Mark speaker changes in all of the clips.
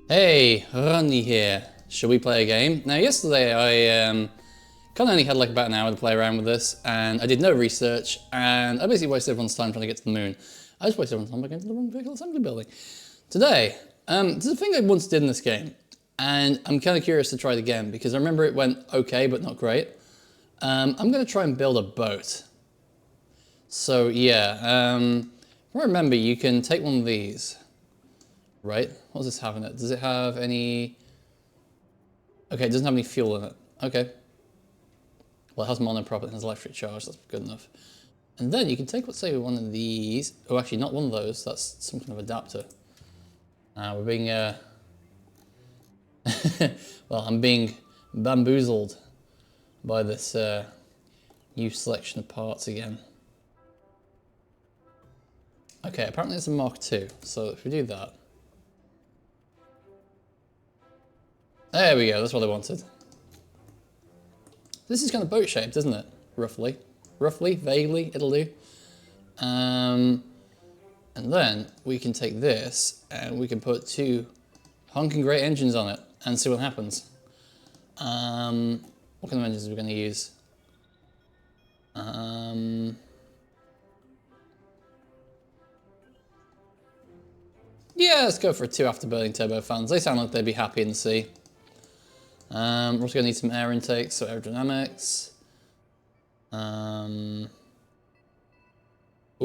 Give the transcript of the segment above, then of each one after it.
Speaker 1: Hey, René here. Shall we play a game? Now, yesterday I kind of only had like about an hour to play around with this, and I did no research, and I basically wasted everyone's time trying to get to the moon. I just wasted everyone's time by going to the wrong vehicle assembly building. Today, there's a thing I once did in this game, and I'm kind of curious to try it again, because I remember it went okay, but not great. I'm going to try and build a boat. So yeah, if I remember, you can take one of these. Right? What does this have in it? Does it have any... Okay, it doesn't have any fuel in it. Okay. Well, it has monoprop, it has electric charge, that's good enough. And then you can take, let's say, one of these. Oh, actually, not one of those. That's some kind of adapter. We're being... well, I'm being bamboozled by this new selection of parts again. Okay, apparently it's a Mark II. So if we do that... There we go, that's what I wanted. This is kind of boat shaped, isn't it? Roughly. Roughly, vaguely, it'll do. And then we can take this and we can put two honking great engines on it and see what happens. What kind of engines are we going to use? Yeah, let's go for a 2 afterburning turbofans. They sound like they'd be happy in the sea. We're also going to need some air intakes, so aerodynamics. Oh,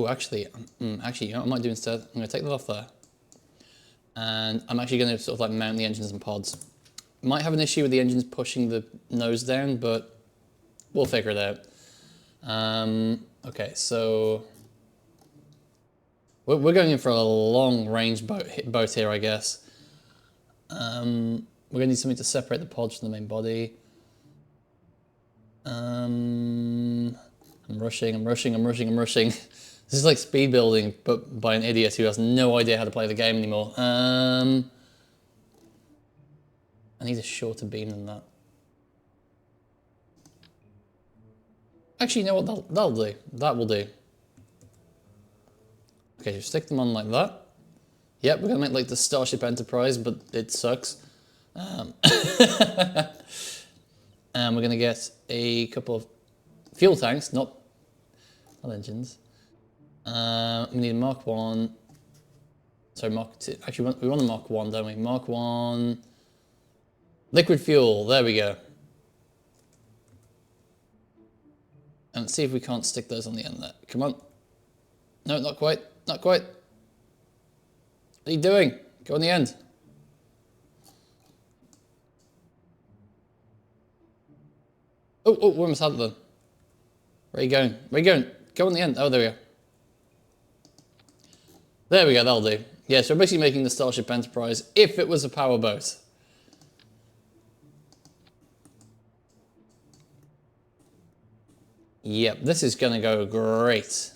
Speaker 1: actually, you know what I might do instead? I'm going to take that off there. And I'm actually going to sort of like mount the engines and pods. Might have an issue with the engines pushing the nose down, but we'll figure it out. Okay, so... We're going in for a long-range boat here, I guess. We're going to need something to separate the pods from the main body. I'm rushing. This is like speed building, but by an idiot who has no idea how to play the game anymore. I need a shorter beam than that. Actually, you know what? That'll do. That will do. Okay, so stick them on like that. Yep, we're going to make like the Starship Enterprise, but it sucks. And we're going to get a couple of fuel tanks, not engines. We need a Mark 1. Sorry, Mark 2. Actually, we want a Mark 1, don't we? Mark 1. Liquid fuel. There we go. And let's see if we can't stick those on the end there. Come on. No, not quite. Not quite. What are you doing? Go on the end. Oh, we almost had it then. Where are you going? Where are you going? Go on the end. Oh, there we go. There we go, that'll do. Yeah, so we're basically making the Starship Enterprise if it was a power boat. Yep, this is going to go great.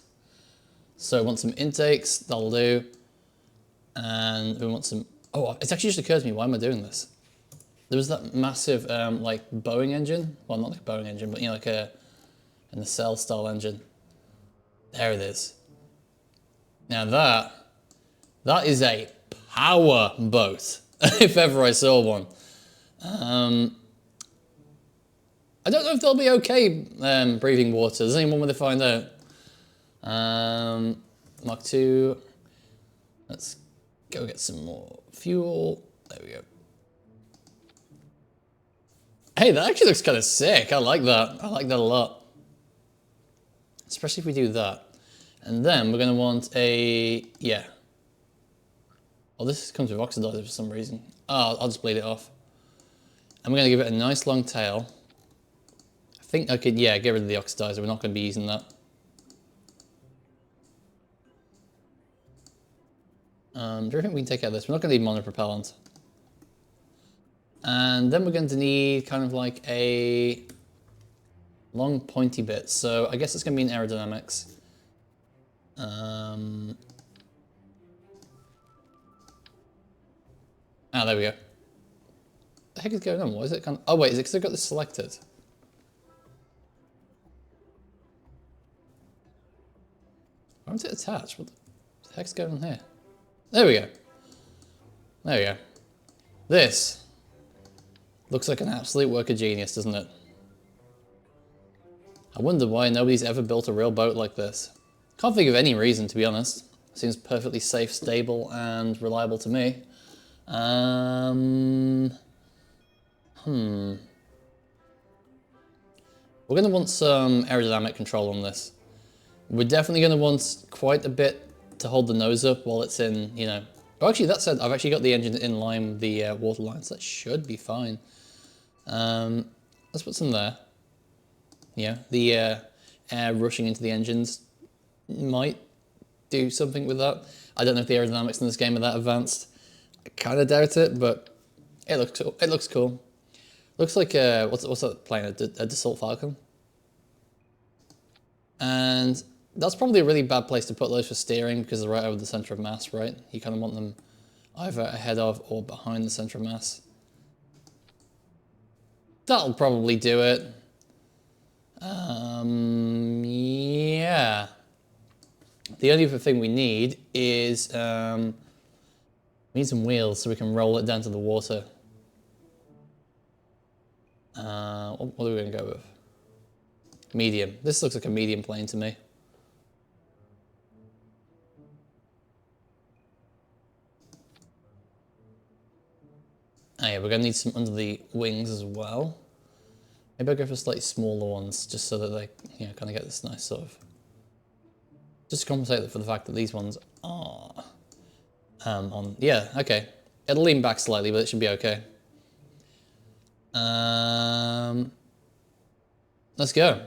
Speaker 1: So we want some intakes, that'll do. And we want some... Oh, it's actually just occurred to me, why am I doing this? There was that massive, like, Boeing engine. Well, not like a Boeing engine, but, you know, like a nacelle style engine. There it is. Now that is a power boat, if ever I saw one. I don't know if they'll be okay breathing water. Does anyone want to find out? Mark II. Let's go get some more fuel. There we go. Hey, that actually looks kind of sick. I like that. I like that a lot. Especially if we do that. And then we're going to want a... Yeah. Oh, this comes with oxidizer for some reason. Oh, I'll just bleed it off. And we're going to give it a nice long tail. I think I could, yeah, get rid of the oxidizer. We're not going to be using that. Do you think we can take out this? We're not going to need monopropellant. And then we're going to need kind of like a long pointy bit. So I guess it's going to be in aerodynamics. There we go. What the heck is going on? What is it kind of... Oh wait, is it because I've got this selected? Why isn't it attached? What the heck's going on here? There we go. There we go. This looks like an absolute work of genius, doesn't it? I wonder why nobody's ever built a real boat like this. Can't think of any reason, to be honest. Seems perfectly safe, stable, and reliable to me. We're going to want some aerodynamic control on this. We're definitely going to want quite a bit to hold the nose up while it's in, you know... Oh, actually, that said, I've actually got the engine in line with the water lines. That should be fine. Let's put some there. Yeah, the air rushing into the engines might do something with that. I don't know if the aerodynamics in this game are that advanced. I kind of doubt it, but it looks cool. It looks cool. Looks like what's that plane? A Dassault Falcon. And that's probably a really bad place to put those for steering because they're right over the center of mass, right? You kind of want them either ahead of or behind the center of mass. That'll probably do it. Yeah. The only other thing we need is we need some wheels so we can roll it down to the water. What are we going to go with? Medium. This looks like a medium plane to me. Oh yeah, we're going to need some under the wings as well. Maybe I'll go for slightly smaller ones just so that they, you know, kind of get this nice sort of... Just to compensate for the fact that these ones are on... Yeah, okay. It'll lean back slightly, but it should be okay. Let's go.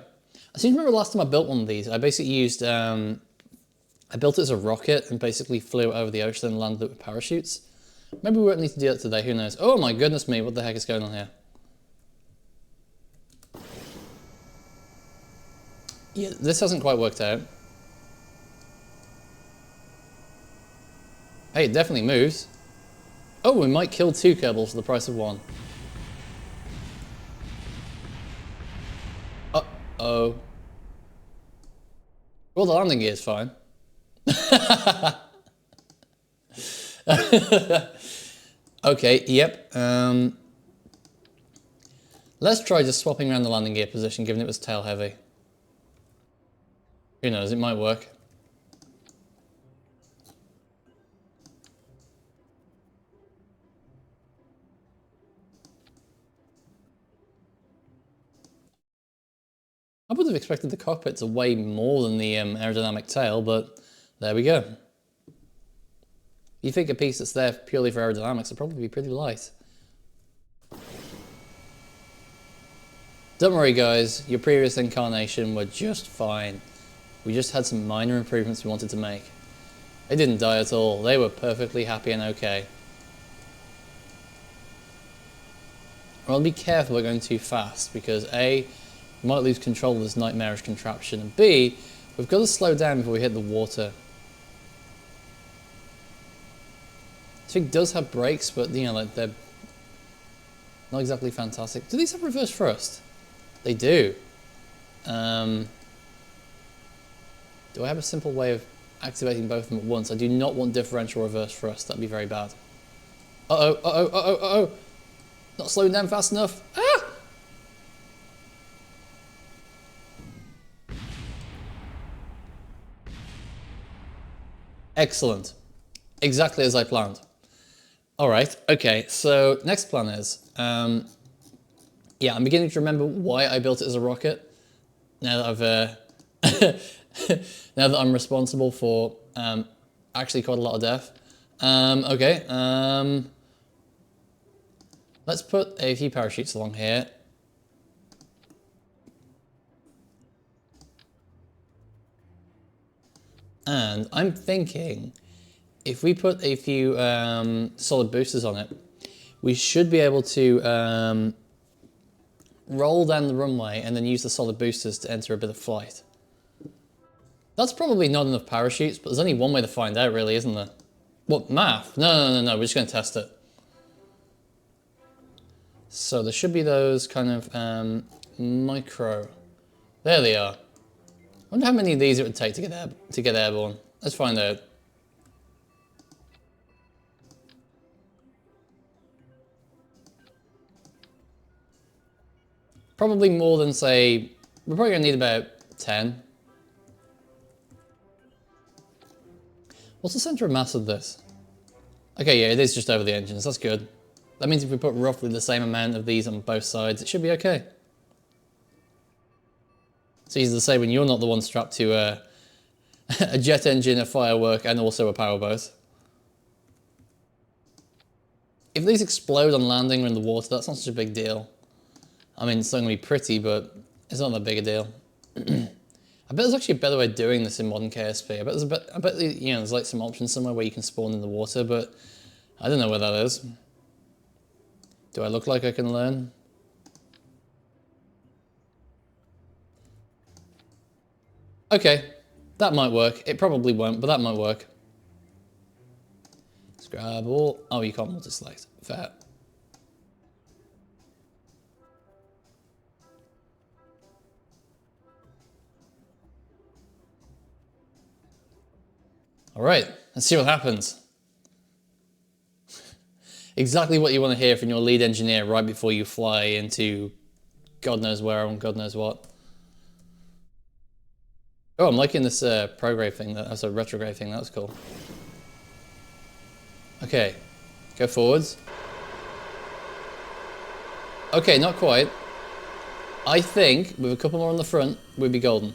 Speaker 1: I seem to remember last time I built one of these, I basically used... I built it as a rocket and basically flew over the ocean and landed it with parachutes. Maybe we won't need to do that today, who knows. Oh my goodness me, what the heck is going on here? Yeah, this hasn't quite worked out. Hey, it definitely moves. Oh, we might kill 2 Kerbals for the price of 1. Uh-oh. Well, the landing gear is fine. Okay, yep. Let's try just swapping around the landing gear position, given it was tail heavy. Who knows, it might work. I would have expected the cockpit to weigh more than the aerodynamic tail, but there we go. You think a piece that's there purely for aerodynamics would probably be pretty light. Don't worry guys, your previous incarnation were just fine. We just had some minor improvements we wanted to make. They didn't die at all, they were perfectly happy and okay. Well, be careful we're going too fast, because A, we might lose control of this nightmarish contraption, and B, we've got to slow down before we hit the water. This thing does have brakes, but you know, like they're not exactly fantastic. Do these have reverse thrust? They do. Do I have a simple way of activating both of them at once? I do not want differential reverse thrust. That'd be very bad. Uh-oh, uh-oh, uh-oh, uh-oh. Not slowing down fast enough. Ah! Excellent. Exactly as I planned. All right, okay, so next plan is, yeah, I'm beginning to remember why I built it as a rocket. Now that now that I'm responsible for actually quite a lot of death. Okay, let's put a few parachutes along here. And I'm thinking, if we put a few solid boosters on it, we should be able to roll down the runway and then use the solid boosters to enter a bit of flight. That's probably not enough parachutes, but there's only one way to find out, really, isn't there? What, math? No, we're just going to test it. So there should be those kind of micro. There they are. I wonder how many of these it would take to get airborne. Let's find out. Probably more than, say, we're probably going to need about 10. What's the center of mass of this? Okay, yeah, it is just over the engines. That's good. That means if we put roughly the same amount of these on both sides, it should be okay. It's easy to say when you're not the one strapped to a jet engine, a firework, and also a powerboat. If these explode on landing or in the water, that's not such a big deal. I mean, it's not going to be pretty, but it's not that big a deal. I bet there's actually a better way of doing this in modern KSP. I bet you know, there's like some options somewhere where you can spawn in the water, but I don't know where that is. Do I look like I can learn? Okay, that might work. It probably won't, but that might work. Let's grab all. Oh, you can't multi-select. Fair. All right, let's see what happens. Exactly what you want to hear from your lead engineer right before you fly into God knows where and God knows what. Oh, I'm liking this prograde thing. That's a retrograde thing. That was cool. Okay, go forwards. Okay, not quite. I think with a couple more on the front, we'd be golden.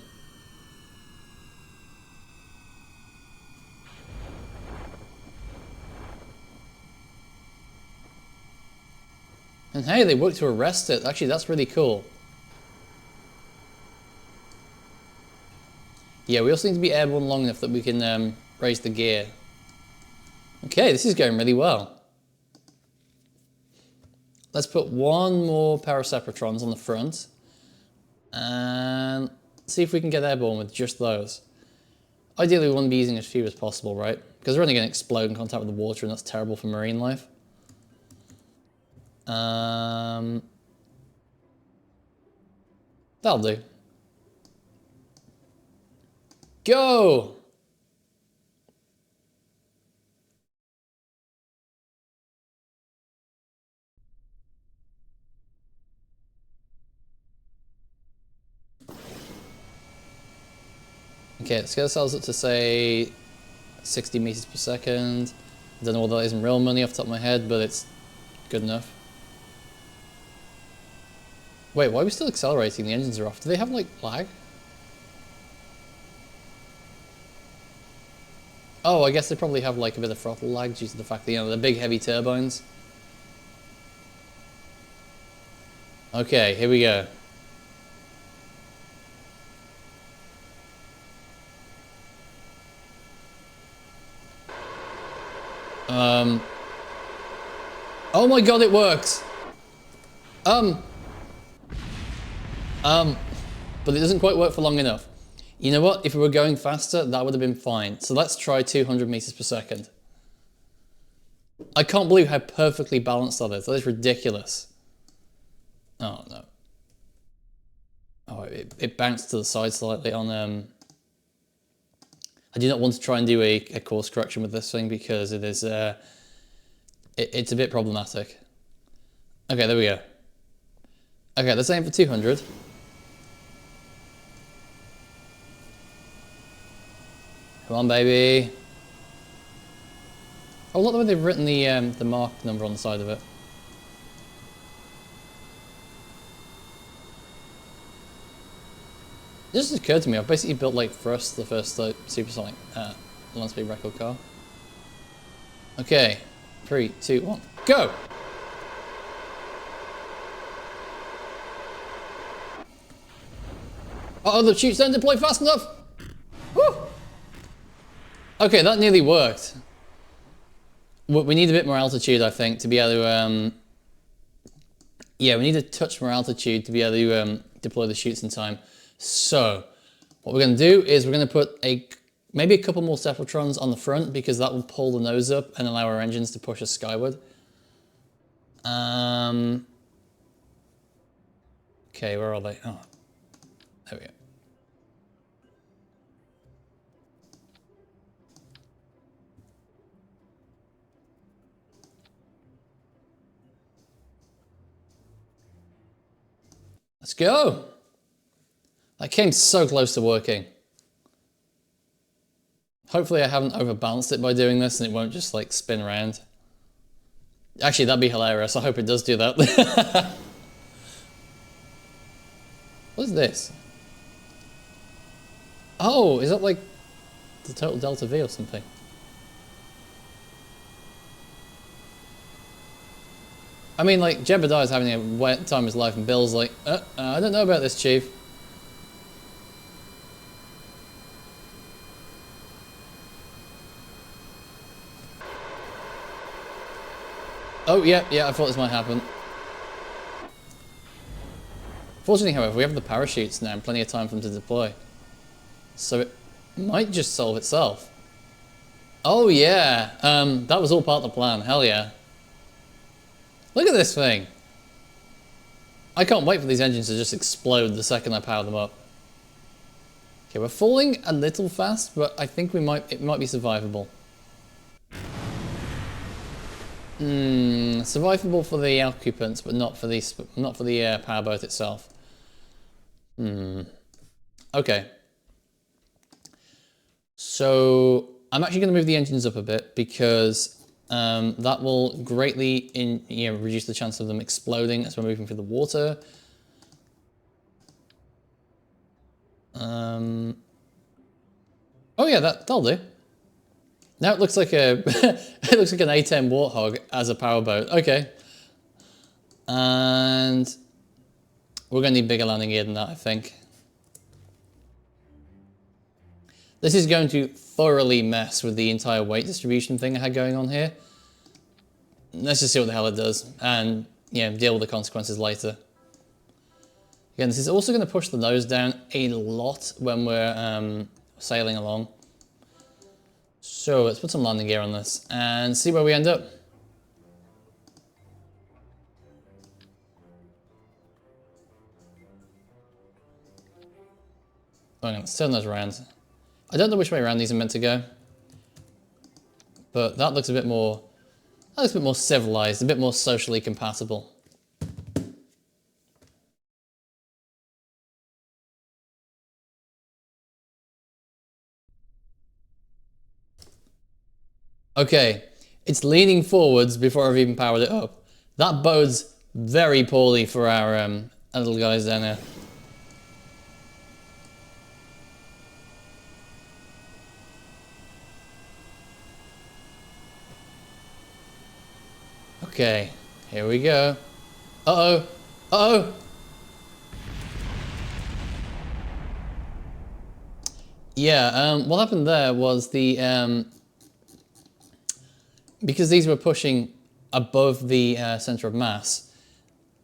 Speaker 1: And hey, they worked to arrest it. Actually, that's really cool. Yeah, we also need to be airborne long enough that we can raise the gear. Okay, this is going really well. Let's put one more pair of Separatrons on the front. And see if we can get airborne with just those. Ideally, we want to be using as few as possible, right? Because they're only going to explode in contact with the water, and that's terrible for marine life. That'll do. Go! Okay, let's get ourselves up to, say, 60 meters per second. I don't know what that is in real money off the top of my head, but it's good enough. Wait, why are we still accelerating? The engines are off. Do they have, like, lag? Oh, I guess they probably have, like, a bit of throttle lag due to the fact that, you know, they're big, heavy turbines. Okay, here we go. Oh my god, it works! But it doesn't quite work for long enough. You know what? If we were going faster, that would have been fine. So let's try 200 meters per second. I can't believe how perfectly balanced that is. That is ridiculous. Oh, no. Oh, it bounced to the side slightly on... I do not want to try and do a course correction with this thing because it is... it's a bit problematic. Okay, there we go. Okay, let's aim for 200. Come on, baby. Oh, look the way they've written the mark number on the side of it. It just occurred to me, I've basically built like Thrust, the first supersonic land speed record car. Okay, 3, 2, 1, go! Uh-oh, the chutes don't deploy fast enough! Woo! Okay, that nearly worked. We need a bit more altitude, I think, to be able to... yeah, we need a touch more altitude to be able to deploy the chutes in time. So, what we're going to do is we're going to put maybe a couple more Cephalotrons on the front because that will pull the nose up and allow our engines to push us skyward. Okay, where are they? Oh, there we go. Let's go. That came so close to working. Hopefully I haven't overbalanced it by doing this and it won't just like spin around. Actually, that'd be hilarious. I hope it does do that. What is this? Oh, is that like the total delta V or something? I mean, like, Jebediah's having a wet time of his life and Bill's like, I don't know about this, Chief. Oh, yeah, I thought this might happen. Fortunately, however, we have the parachutes now and plenty of time for them to deploy. So it might just solve itself. Oh, yeah. That was all part of the plan. Hell yeah. Look at this thing. I can't wait for these engines to just explode the second I power them up. Okay, we're falling a little fast, but I think it might be survivable. Survivable for the occupants, but not for the powerboat itself. Okay. So I'm actually going to move the engines up a bit because that will greatly reduce the chance of them exploding as we're moving through the water. Oh yeah, that'll do. Now it looks like it looks like an A10 Warthog as a powerboat. Okay. And we're going to need bigger landing gear than that, I think. This is going to thoroughly mess with the entire weight distribution thing I had going on here. Let's just see what the hell it does and deal with the consequences later. Again, this is also going to push the nose down a lot when we're sailing along. So let's put some landing gear on this and see where we end up. Okay, let's turn those around. I don't know which way around these are meant to go, but that looks a bit more civilized, a bit more socially compatible. Okay, it's leaning forwards before I've even powered it up. That bodes very poorly for our little guys down there. Okay, here we go. Uh-oh, uh-oh. Yeah, what happened there was the because these were pushing above the center of mass,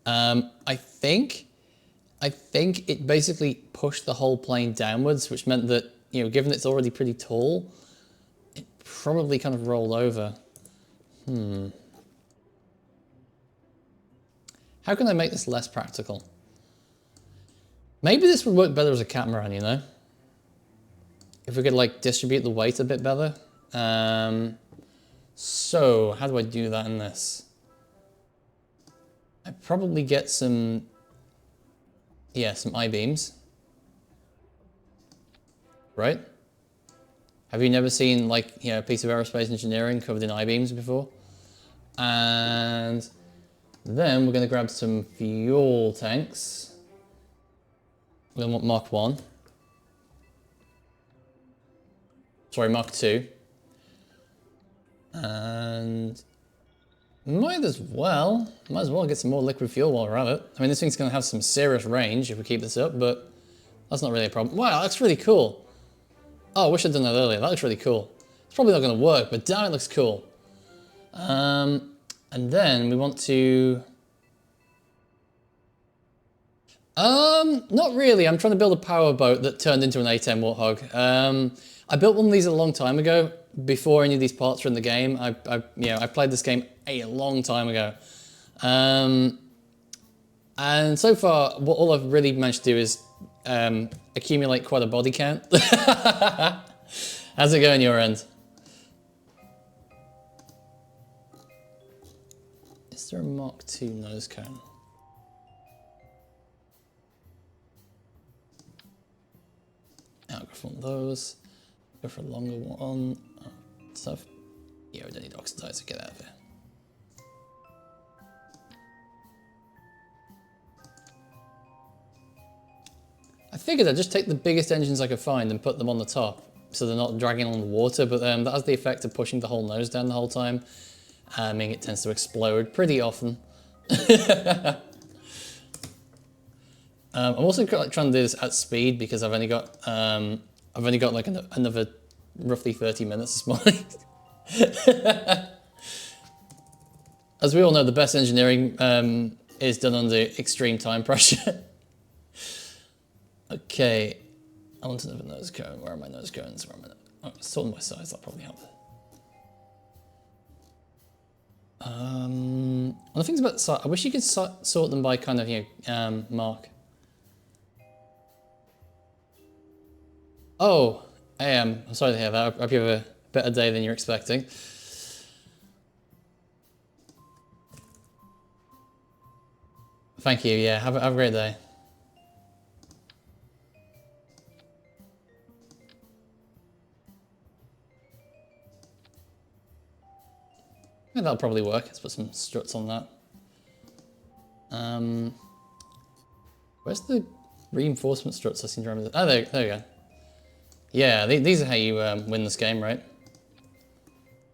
Speaker 1: I think it basically pushed the whole plane downwards, which meant that, given it's already pretty tall, it probably kind of rolled over. How can I make this less practical? Maybe this would work better as a catamaran, if we could like distribute the weight a bit better. So how do I do that in this? I probably get some I-beams, right? Have you never seen like, a piece of aerospace engineering covered in I-beams before? And then we're going to grab some fuel tanks. We're going to want Mark 1. Sorry, Mark 2. And might as well get some more liquid fuel while we're at it. I mean, this thing's going to have some serious range if we keep this up, but that's not really a problem. Wow, that looks really cool. Oh, I wish I'd done that earlier. That looks really cool. It's probably not going to work, but damn, it looks cool. And then we want to... not really. I'm trying to build a powerboat that turned into an A10 Warthog. I built one of these a long time ago, before any of these parts were in the game. I played this game a long time ago. And so far, all I've really managed to do is accumulate quite a body count. How's it going your end? Is there a Mark II nose cone? for one of those. Go for a longer one. Stuff. Yeah, we don't need oxidizer. Get out of here. I figured I'd just take the biggest engines I could find and put them on the top so they're not dragging on the water, but that has the effect of pushing the whole nose down the whole time. I mean, it tends to explode pretty often. I'm also trying to do this at speed because I've only got like another roughly 30 minutes this morning. As we all know, the best engineering is done under extreme time pressure. Okay, I want another nose cone. Where are my nose cones? Oh, it's sorting my size. That'll probably help. One of the things about the site, I wish you could sort them by kind of, mark. Oh, hey, I'm sorry to hear that. I hope you have a better day than you're expecting. Thank you, yeah, have a great day. Yeah, that'll probably work. Let's put some struts on that. Where's the reinforcement struts I seem to remember? Oh, there we go. Yeah, these are how you win this game, right?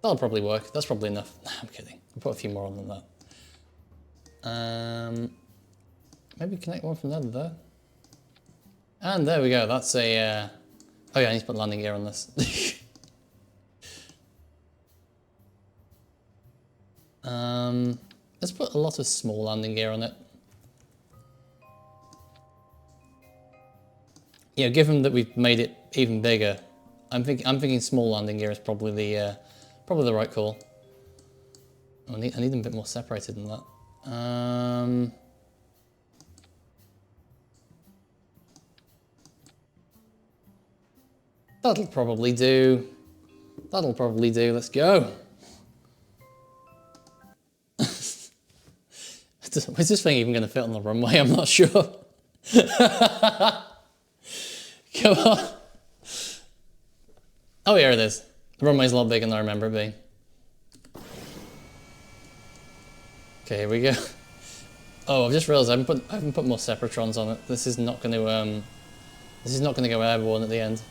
Speaker 1: That'll probably work. That's probably enough. I'm kidding. I'll put a few more on than that. Maybe connect one from there to there. And there we go. That's a... oh yeah, I need to put landing gear on this. Let's put a lot of small landing gear on it. Yeah, given that we've made it even bigger, I'm thinking small landing gear is probably the right call. I need them a bit more separated than that. That'll probably do. Let's go. Is this thing even going to fit on the runway? I'm not sure. Come on. Oh, here it is. The runway's a lot bigger than I remember it being. Okay, here we go. Oh, I've just realised I haven't put more Separatrons on it. This is not going to go airborne at the end.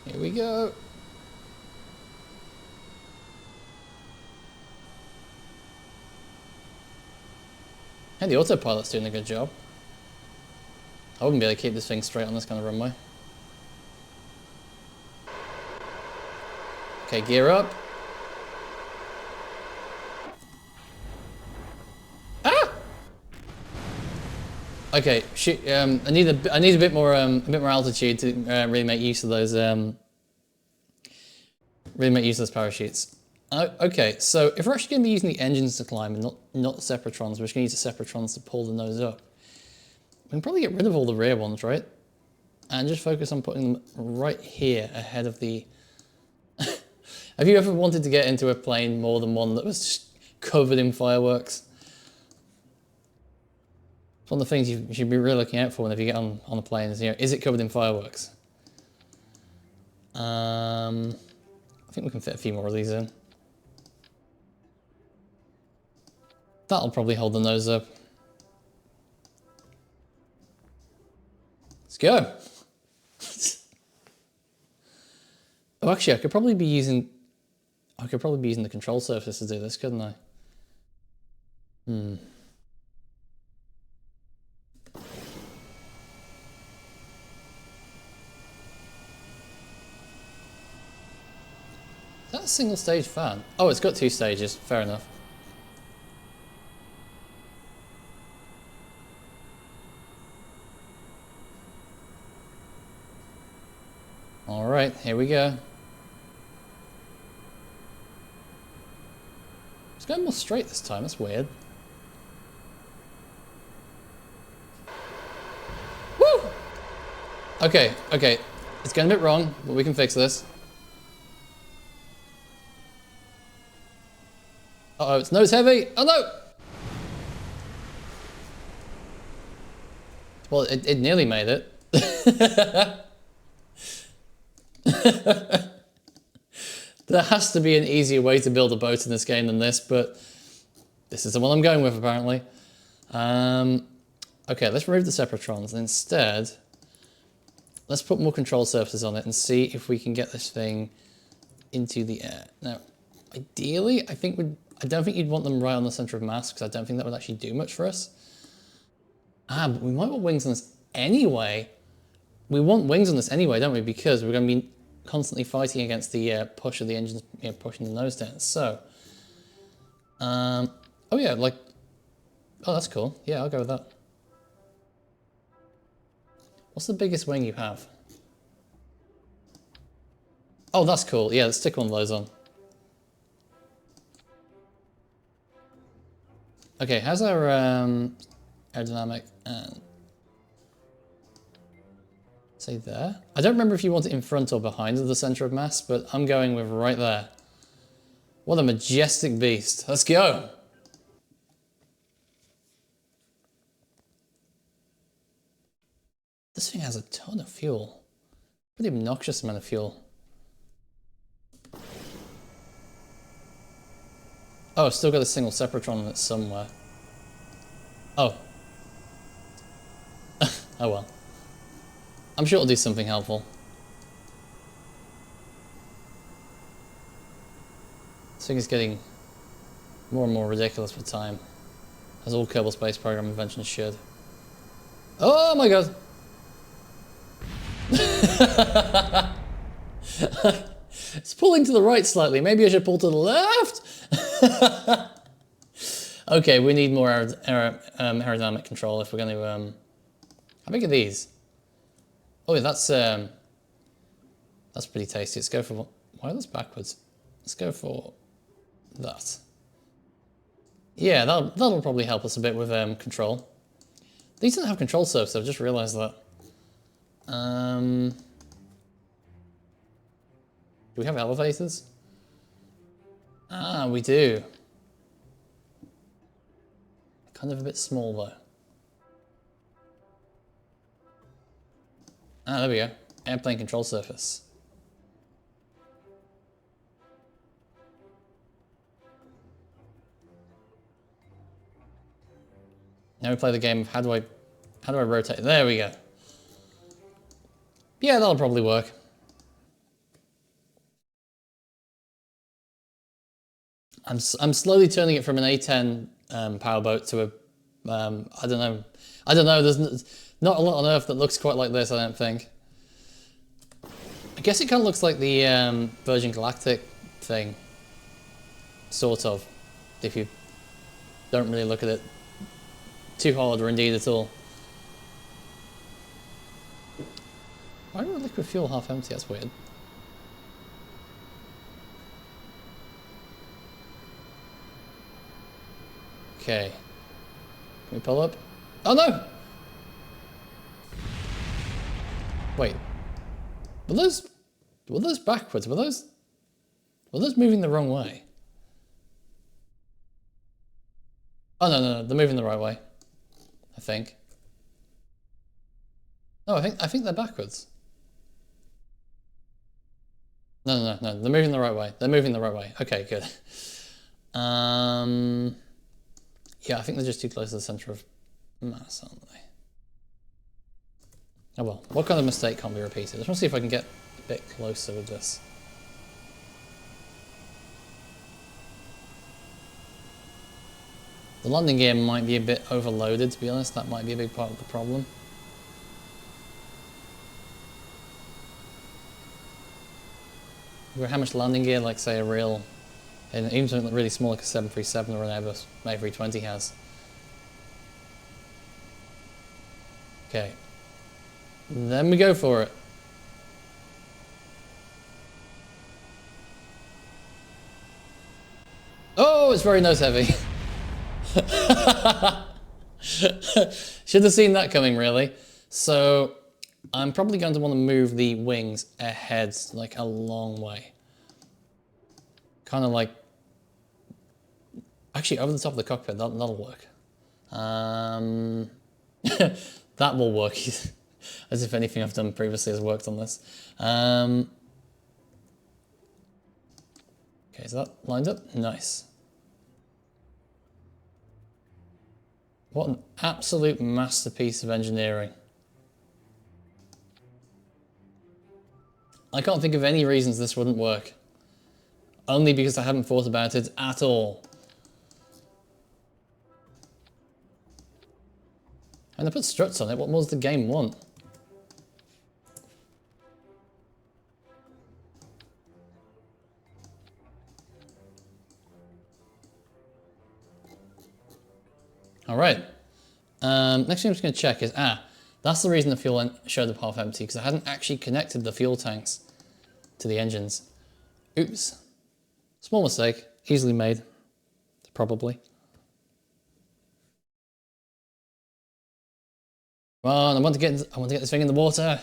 Speaker 1: Here we go. Hey, the autopilot's doing a good job. I wouldn't be able to keep this thing straight on this kind of runway. Okay, gear up. Ah! Okay, shoot. I need a bit more altitude to really make use of those parachutes. Okay, so if we're actually going to be using the engines to climb and not the Separatrons, we're just going to use the Separatrons to pull the nose up. We can probably get rid of all the rear ones, right? And just focus on putting them right here ahead of the... Have you ever wanted to get into a plane more than one that was just covered in fireworks? It's one of the things you should be really looking out for whenever you get on a plane is, is it covered in fireworks? I think we can fit a few more of these in. That'll probably hold the nose up. Let's go. Oh, actually, I could probably be using the control surface to do this, couldn't I? Is that a single stage fan? Oh, it's got two stages. Fair enough. All right, here we go. It's going more straight this time. That's weird. Woo! Okay. It's going a bit wrong, but we can fix this. Uh-oh, it's nose heavy. Oh no! Well, it nearly made it. There has to be an easier way to build a boat in this game than this, but this is the one I'm going with, apparently. Okay, let's remove the Separatrons, and instead, let's put more control surfaces on it and see if we can get this thing into the air. Now, ideally, I don't think you'd want them right on the center of mass, because I don't think that would actually do much for us. But we might want wings on this anyway. We want wings on this anyway, don't we? Because we're going to be constantly fighting against the push of the engines, pushing the nose down. So, oh yeah, like, oh, that's cool. Yeah, I'll go with that. What's the biggest wing you have? Oh, that's cool. Yeah, let's stick one of those on. Okay, how's our aerodynamic? Say there. I don't remember if you want it in front or behind the center of mass, but I'm going with right there. What a majestic beast. Let's go. This thing has a ton of fuel. Pretty obnoxious amount of fuel. Oh, I've still got a single Separatron on it somewhere. Oh. Oh well. I'm sure it'll do something helpful. This thing is getting more and more ridiculous with time, as all Kerbal Space Program inventions should. Oh my god! It's pulling to the right slightly. Maybe I should pull to the left? Okay, we need more aerodynamic control if we're going to... how big are these? Oh, that's pretty tasty. Let's go for... Why are those backwards? Let's go for that. Yeah, that'll probably help us a bit with control. These don't have control surface, I've just realised that. Do we have elevators? Ah, we do. Kind of a bit small though. Ah, there we go. Airplane control surface. Now we play the game of how do I rotate? There we go. Yeah, that'll probably work. I'm slowly turning it from an A10 powerboat to a I don't know. There's not a lot on Earth that looks quite like this. I don't think. I guess it kind of looks like the Virgin Galactic thing, sort of. If you don't really look at it too hard, or indeed at all. Why are liquid fuel half empty? That's weird. Okay. Can we pull up? Oh no! Wait. Were those backwards? Were those moving the wrong way? Oh no, they're moving the right way. I think. No, I think they're backwards. No, they're moving the right way. They're moving the right way. Okay, good. Yeah, I think they're just too close to the center of mass, aren't they? Oh well, what kind of mistake can't be repeated? I just want to see if I can get a bit closer with this. The landing gear might be a bit overloaded, to be honest. That might be a big part of the problem. How much landing gear, like say a real, and even something really small like a 737 or an Airbus A320 has. Okay. Then we go for it. Oh, it's very nose heavy. Should have seen that coming, really. So I'm probably going to want to move the wings ahead, like a long way. Kind of like, actually over the top of the cockpit, that'll work. that will work. As if anything I've done previously has worked on this. Okay, is that lined up? Nice. What an absolute masterpiece of engineering. I can't think of any reasons this wouldn't work. Only because I haven't thought about it at all. And I put struts on it, what more does the game want? Alright. Next thing I'm just going to check is, that's the reason the fuel showed up half empty, because I hadn't actually connected the fuel tanks to the engines. Oops. Small mistake, easily made, probably. Come on, I want to get this thing in the water.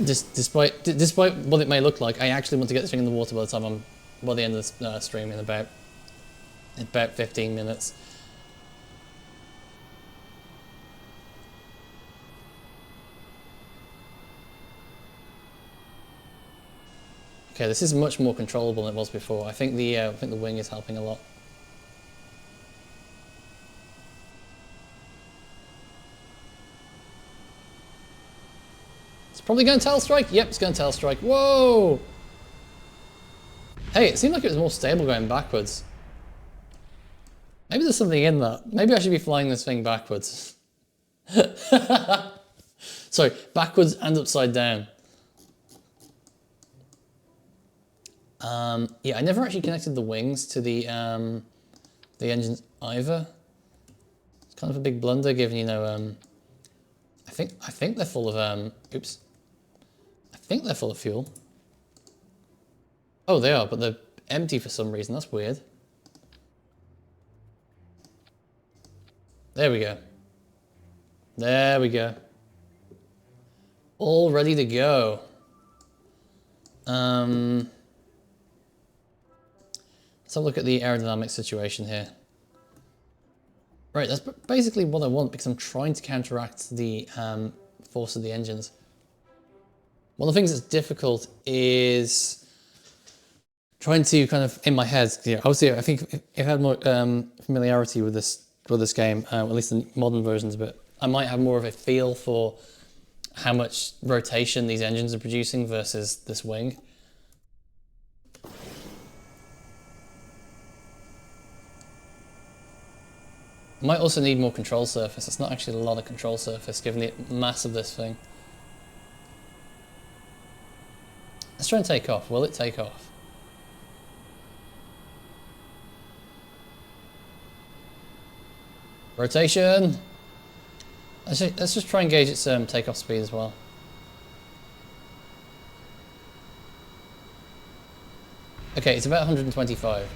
Speaker 1: Despite what it may look like, I actually want to get this thing in the water by the end of the stream in about 15 minutes. Okay, this is much more controllable than it was before. I think the wing is helping a lot. It's probably going to tail strike. Yep, it's going to tail strike. Whoa! Hey, it seemed like it was more stable going backwards. Maybe there's something in that. Maybe I should be flying this thing backwards. Sorry, backwards and upside down. Yeah, I never actually connected the wings to the engines either. It's kind of a big blunder, given I think they're full of oops. I think they're full of fuel. Oh, they are, but they're empty for some reason. That's weird. There we go. There we go. All ready to go. Let's have a look at the aerodynamic situation here. Right, that's basically what I want because I'm trying to counteract the force of the engines. One of the things that's difficult is trying to kind of, in my head, obviously I think if I had more familiarity with this game, at least the modern versions of it, I might have more of a feel for how much rotation these engines are producing versus this wing. Might also need more control surface. It's not actually a lot of control surface given the mass of this thing. Let's try and take off. Will it take off? Rotation! Let's just try and gauge its takeoff speed as well. Okay, it's about 125.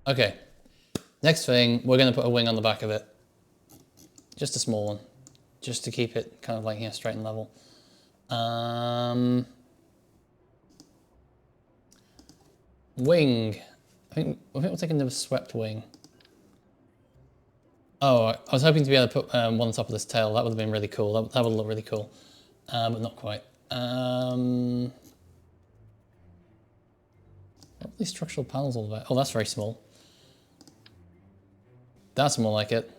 Speaker 1: Okay. Next thing, we're going to put a wing on the back of it. Just a small one. Just to keep it kind of like, straight and level. Wing. I think we'll take another swept wing. Oh, I was hoping to be able to put one on top of this tail. That would have been really cool. That would look really cool. But not quite. What are these structural panels all about? Oh, that's very small. That's more like it.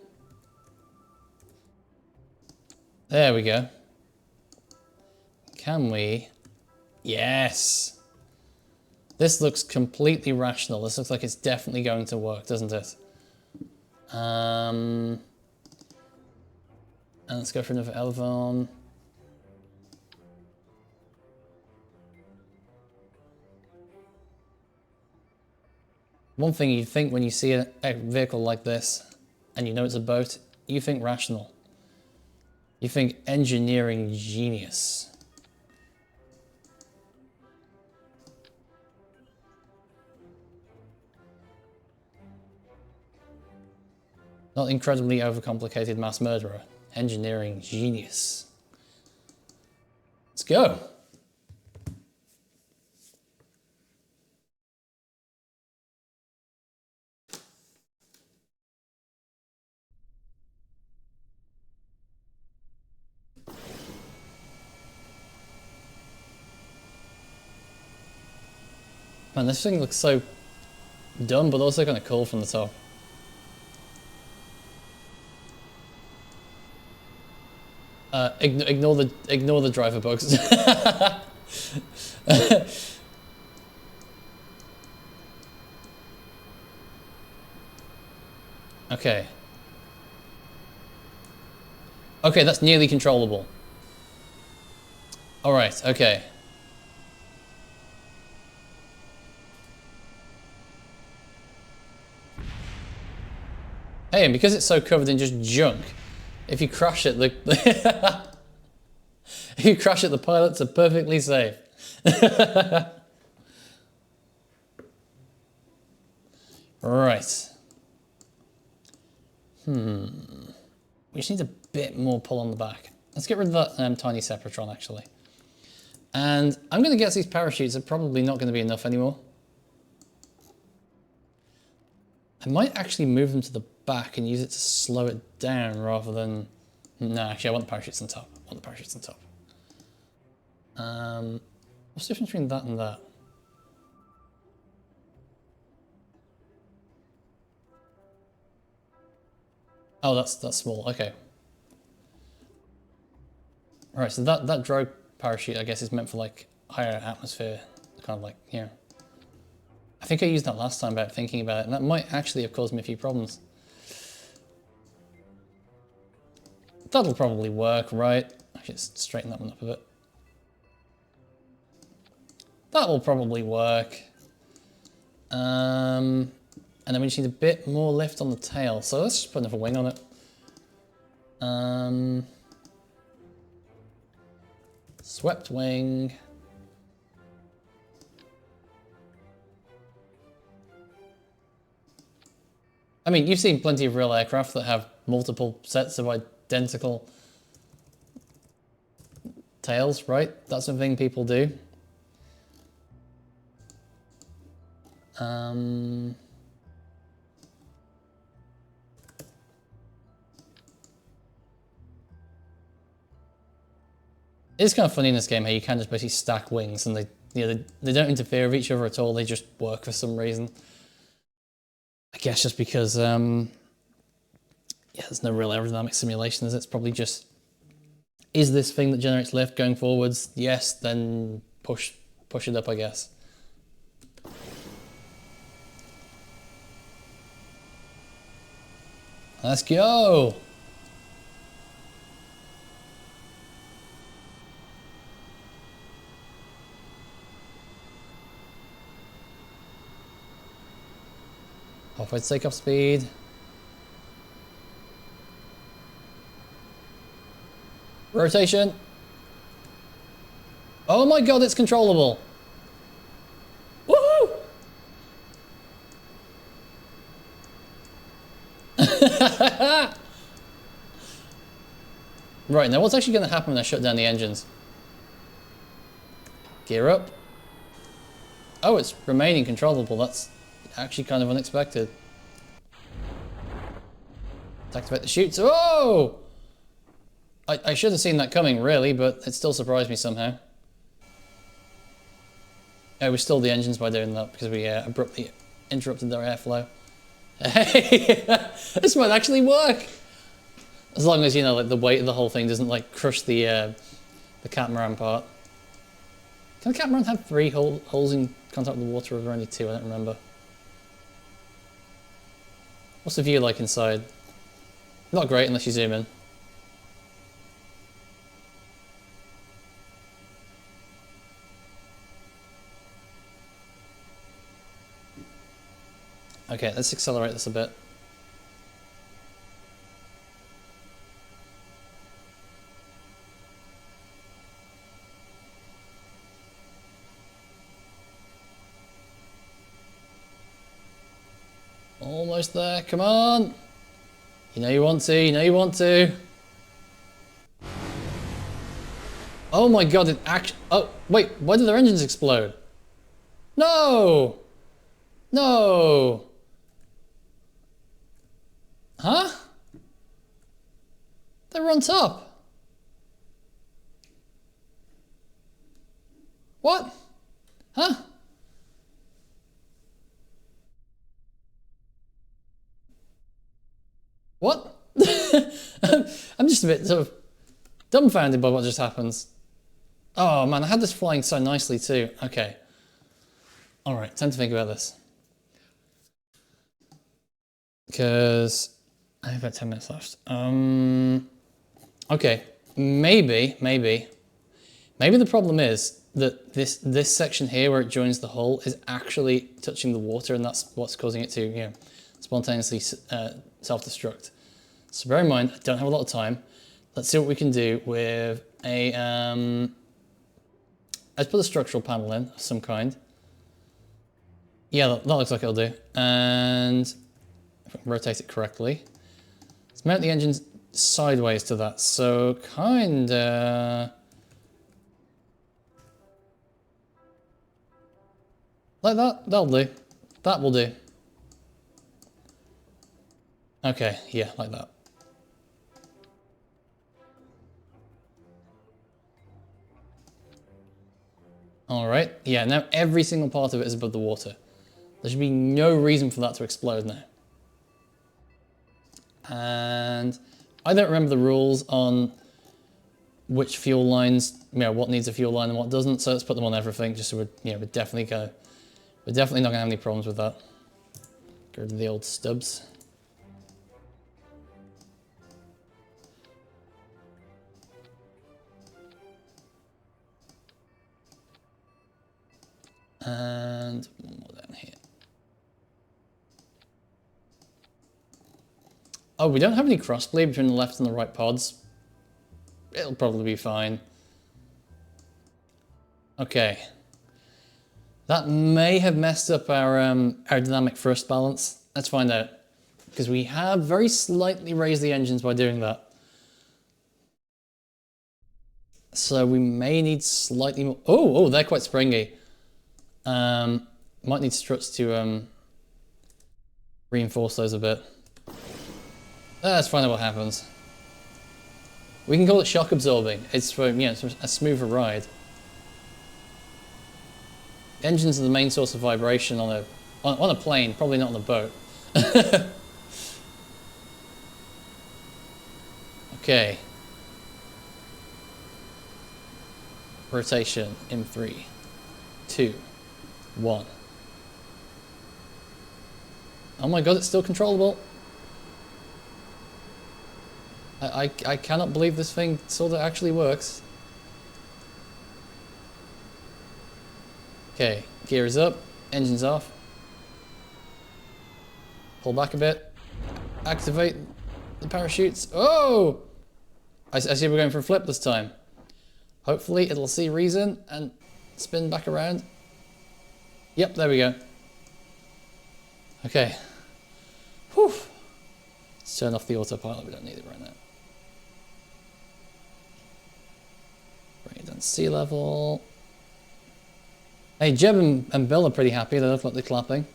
Speaker 1: There we go. Can we? Yes! This looks completely rational. This looks like it's definitely going to work, doesn't it? And let's go for another elevon. One thing you think when you see a vehicle like this, and you know it's a boat, you think rational. You think engineering genius. Not incredibly overcomplicated mass murderer. Engineering genius. Let's go. Man, this thing looks so dumb, but also kind of cool from the top. Ignore the driver bugs. Okay. Okay, that's nearly controllable. All right. Okay. Hey, and because it's so covered in just junk, if you crash it, if you crash it, the pilots are perfectly safe. Right. We just need a bit more pull on the back. Let's get rid of that tiny Separatron, actually. And I'm going to guess these parachutes are probably not going to be enough anymore. I might actually move them to the back and use it to slow it down rather than... No, actually, I want the parachutes on top. I want the parachutes on top. What's the difference between that and that? Oh, that's small. Okay. All right, so that drogue parachute, I guess, is meant for like higher atmosphere, kind of like, you know. I think I used that last time about thinking about it, and that might actually have caused me a few problems. That'll probably work, right? Actually, let's straighten that one up a bit. That will probably work. And then we just need a bit more lift on the tail, so let's just put another wing on it. Swept wing. I mean, you've seen plenty of real aircraft that have multiple sets of identical tails, right? That's a thing people do. It's kind of funny in this game how you can just basically stack wings and they don't interfere with each other at all. They just work for some reason. I guess just because yeah, there's no real aerodynamic simulation, is it? It's probably just, is this thing that generates lift going forwards? Yes, then push it up, I guess. Let's go. Off-road takeoff speed. Rotation. Oh my god, it's controllable. Woohoo! Right, now what's actually going to happen when I shut down the engines? Gear up. Oh, it's remaining controllable. That's actually kind of unexpected. Activate the chutes. Oh! I should have seen that coming, really, but it still surprised me somehow. Oh, we stalled the engines by doing that because we abruptly interrupted their airflow. Hey! This might actually work! As long as, you know, like the weight of the whole thing doesn't like crush the catamaran part. Can the catamaran have 3 holes in contact with the water, or are there only 2? I don't remember. What's the view like inside? Not great unless you zoom in. Okay, let's accelerate this a bit. Almost there, come on! You know you want to, you know you want to. Oh my god, it actually... Oh, wait, why did their engines explode? No! No! Huh? They were on top. What? Huh? just a bit sort of dumbfounded by what just happens. Oh man, I had this flying so nicely too. Okay. Alright, time to think about this. Because I have about 10 minutes left. Okay, maybe the problem is that this section here where it joins the hull is actually touching the water, and that's what's causing it to, you know, spontaneously self-destruct. So bear in mind, I don't have a lot of time. Let's see what we can do with a let's put a structural panel in of some kind. Yeah, that looks like it'll do. And if I can rotate it correctly, let's mount the engines sideways to that. So kinda like that. That'll do. That will do. Okay, yeah, like that. All right, yeah, now every single part of it is above the water. There should be no reason for that to explode now. And I don't remember the rules on which fuel lines, you know, what needs a fuel line and what doesn't, so let's put them on everything just so we're definitely not gonna have any problems with that. Get rid of the old stubs. And one more down here. Oh, we don't have any crossbleed between the left and the right pods. It'll probably be fine. Okay. That may have messed up our aerodynamic thrust balance. Let's find out. Because we have very slightly raised the engines by doing that. So we may need slightly more... Oh, they're quite springy. Might need struts to reinforce those a bit. Let's find out what happens. We can call it shock absorbing. It's for, you know, it's a smoother ride. Engines are the main source of vibration on a plane, probably not on a boat. Okay. Rotation in 3, 2, 1. Oh my god, it's still controllable. I cannot believe this thing sort of actually works. Okay, gear is up, engines off. Pull back a bit. Activate the parachutes. Oh! I see we're going for a flip this time. Hopefully it'll see reason and spin back around. Yep, there we go. Okay. Whew. Let's turn off the autopilot, we don't need it right now. Bring it down to sea level. Hey, Jeb and Bill are pretty happy, they look like they're clapping.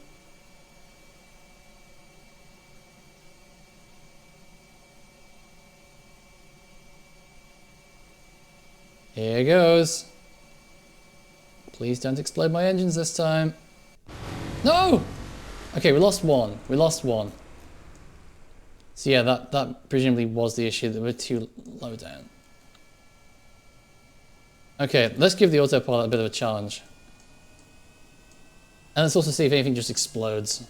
Speaker 1: Here goes. Please don't explode my engines this time. No! Okay, we lost one. We lost one. So yeah, that presumably was the issue, that we're too low down. Okay, let's give the autopilot a bit of a challenge. And let's also see if anything just explodes.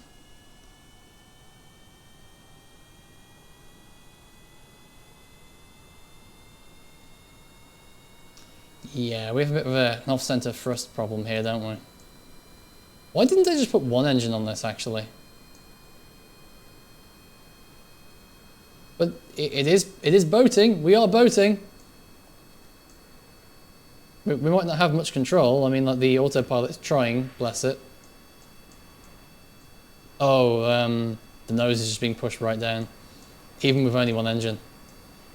Speaker 1: Yeah, we have a bit of an off-center thrust problem here, don't we? Why didn't they just put one engine on this, actually? But it is boating. We are boating. We might not have much control. I mean, like, the autopilot's trying, bless it. Oh, the nose is just being pushed right down. Even with only one engine.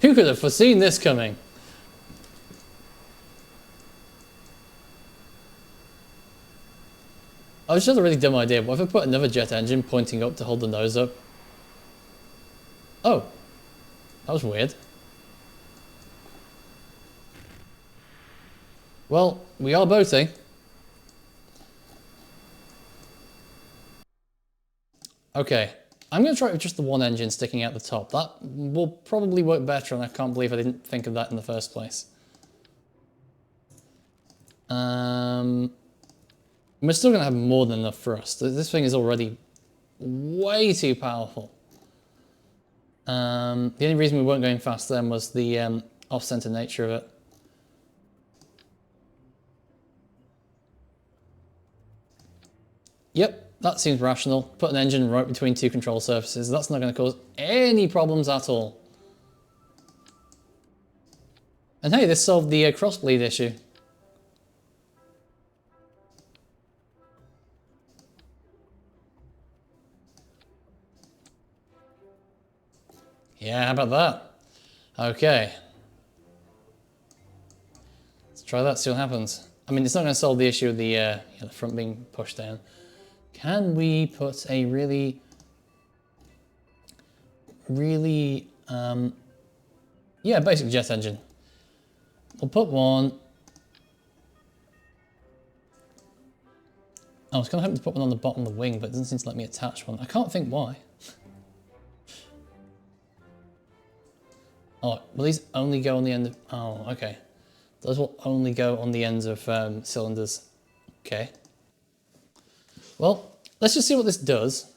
Speaker 1: Who could have foreseen this coming? I was just a really dumb idea. What if I put another jet engine pointing up to hold the nose up? Oh, that was weird. Well, we are boating. Okay, I'm going to try it with just the one engine sticking out the top. That will probably work better, and I can't believe I didn't think of that in the first place. We're still going to have more than enough thrust. This thing is already way too powerful. The only reason we weren't going fast then was the off-center nature of it. Yep, that seems rational. Put an engine right between two control surfaces. That's not going to cause any problems at all. And hey, this solved the crossbleed issue. Yeah, how about that? Okay. Let's try that, see what happens. I mean, it's not going to solve the issue of the front being pushed down. Can we put a really, yeah, basic jet engine? We'll put one. I was kind of hoping to put one on the bottom of the wing, but it doesn't seem to let me attach one. I can't think why. Oh, will these only go on the end of... Oh, okay. Those will only go on the ends of cylinders. Okay. Well, let's just see what this does.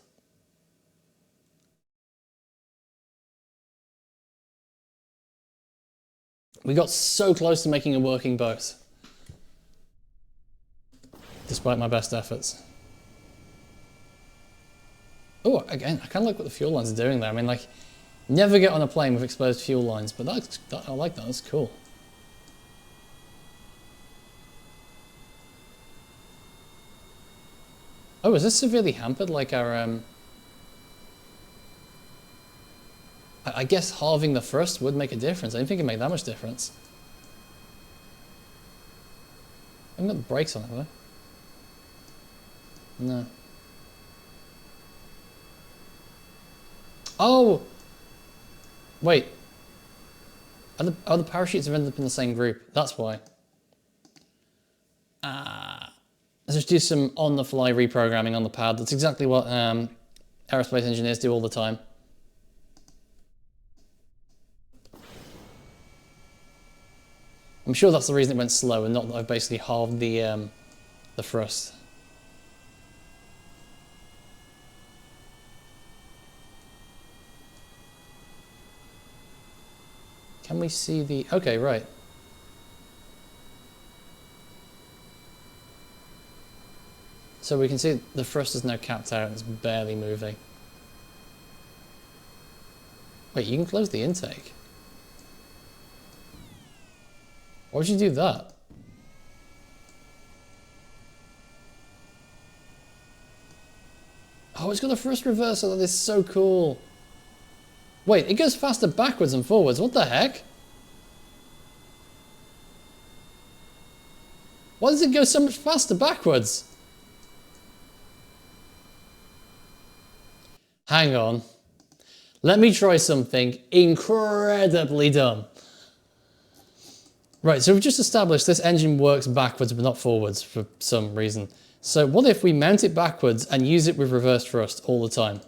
Speaker 1: We got so close to making a working boat. Despite my best efforts. Oh, again, I kind of like what the fuel lines are doing there. I mean, like, never get on a plane with exposed fuel lines, but I like that, that's cool. Oh, is this severely hampered, like our, I guess halving the thrust would make a difference. I didn't think it'd make that much difference. I haven't got the brakes on it, have I? No. Oh! Wait. The parachutes have ended up in the same group. That's why. Let's just do some on-the-fly reprogramming on the pad. That's exactly what aerospace engineers do all the time. I'm sure that's the reason it went slow, and not that I've basically halved the thrust. Can we see the... Okay, right. So we can see the thrust is now capped out and it's barely moving. Wait, you can close the intake? Why would you do that? Oh, it's got a thrust reversal. That is so cool. Wait, it goes faster backwards and forwards. What the heck? Why does it go so much faster backwards? Hang on. Let me try something incredibly dumb. Right, so we've just established this engine works backwards but not forwards for some reason. So what if we mount it backwards and use it with reverse thrust all the time?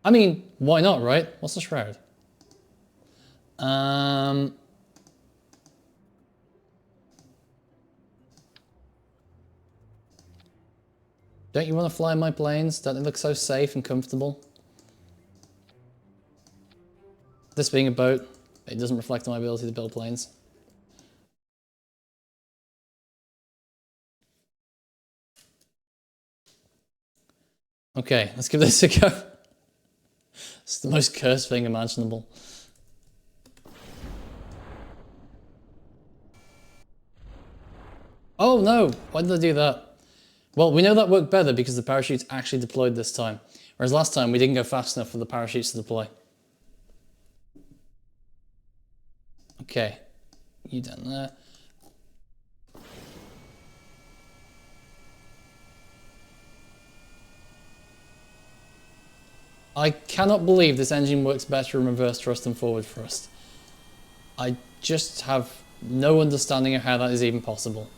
Speaker 1: I mean, why not, right? What's the shroud? Don't you want to fly my planes? Don't they look so safe and comfortable? This being a boat, it doesn't reflect on my ability to build planes. Okay, let's give this a go. It's the most cursed thing imaginable. Oh no, why did I do that? Well, we know that worked better because the parachutes actually deployed this time. Whereas last time we didn't go fast enough for the parachutes to deploy. Okay, you down there. I cannot believe this engine works better in reverse thrust than forward thrust. I just have no understanding of how that is even possible.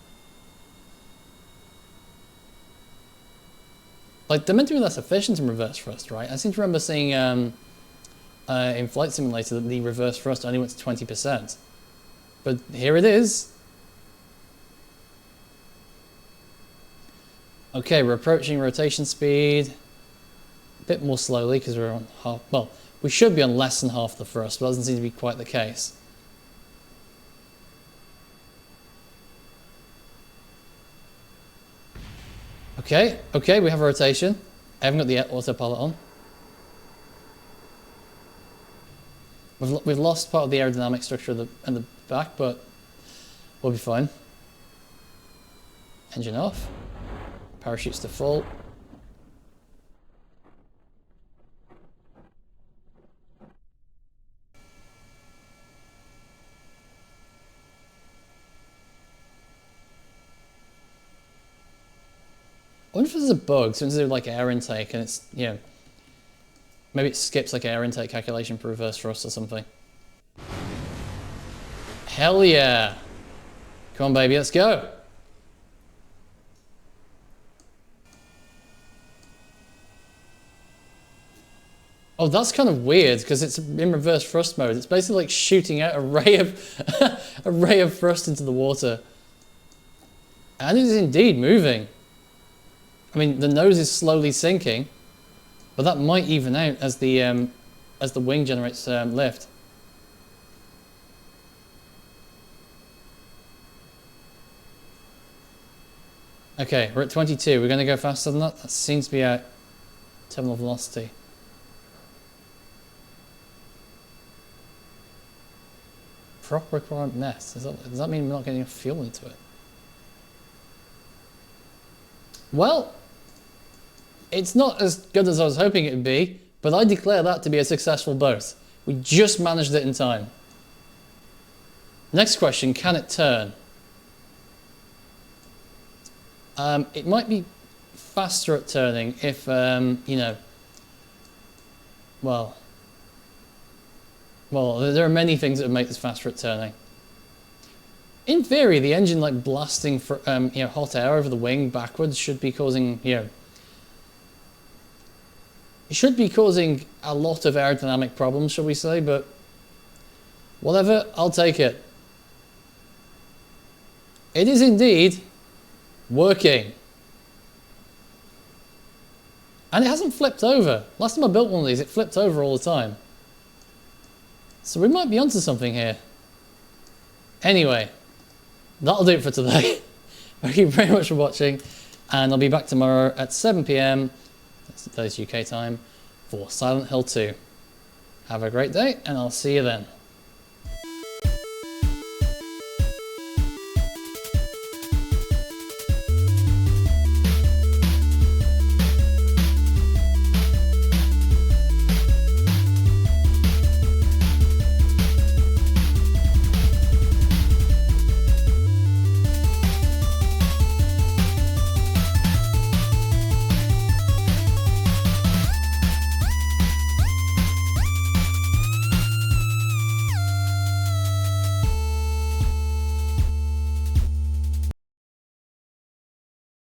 Speaker 1: Like, they're meant to be less efficient in reverse thrust, right? I seem to remember seeing in Flight Simulator that the reverse thrust only went to 20%. But here it is. Okay, we're approaching rotation speed. A bit more slowly because we're on half... Well, we should be on less than half the thrust, but that doesn't seem to be quite the case. Okay, we have a rotation. I haven't got the autopilot on. We've lost part of the aerodynamic structure in the back, but we'll be fine. Engine off. Parachutes to full. I wonder if there's a bug, since there's like air intake and it's, you know, maybe it skips like air intake calculation for reverse thrust or something. Hell yeah. Come on, baby, let's go. Oh, that's kind of weird because it's in reverse thrust mode. It's basically like shooting out a ray of a ray of thrust into the water. And it is indeed moving. I mean, the nose is slowly sinking, but that might even out as the wing generates lift. Okay, we're at 22. We're going to go faster than that. That seems to be our terminal velocity. Prop requirement met. Does that mean we're not getting enough fuel into it? Well, it's not as good as I was hoping it would be, but I declare that to be a successful boat. We just managed it in time. Next question, can it turn? It might be faster at turning if, you know, well, there are many things that would make this faster at turning. In theory, the engine like blasting for, you know, hot air over the wing backwards should be causing, you know, it should be causing a lot of aerodynamic problems, shall we say, but whatever, I'll take it. It is indeed working. And it hasn't flipped over. Last time I built one of these, it flipped over all the time. So we might be onto something here. Anyway, that'll do it for today. Thank you very much for watching, and I'll be back tomorrow at 7 PM. That's UK time for Silent Hill 2. Have a great day, and I'll see you then.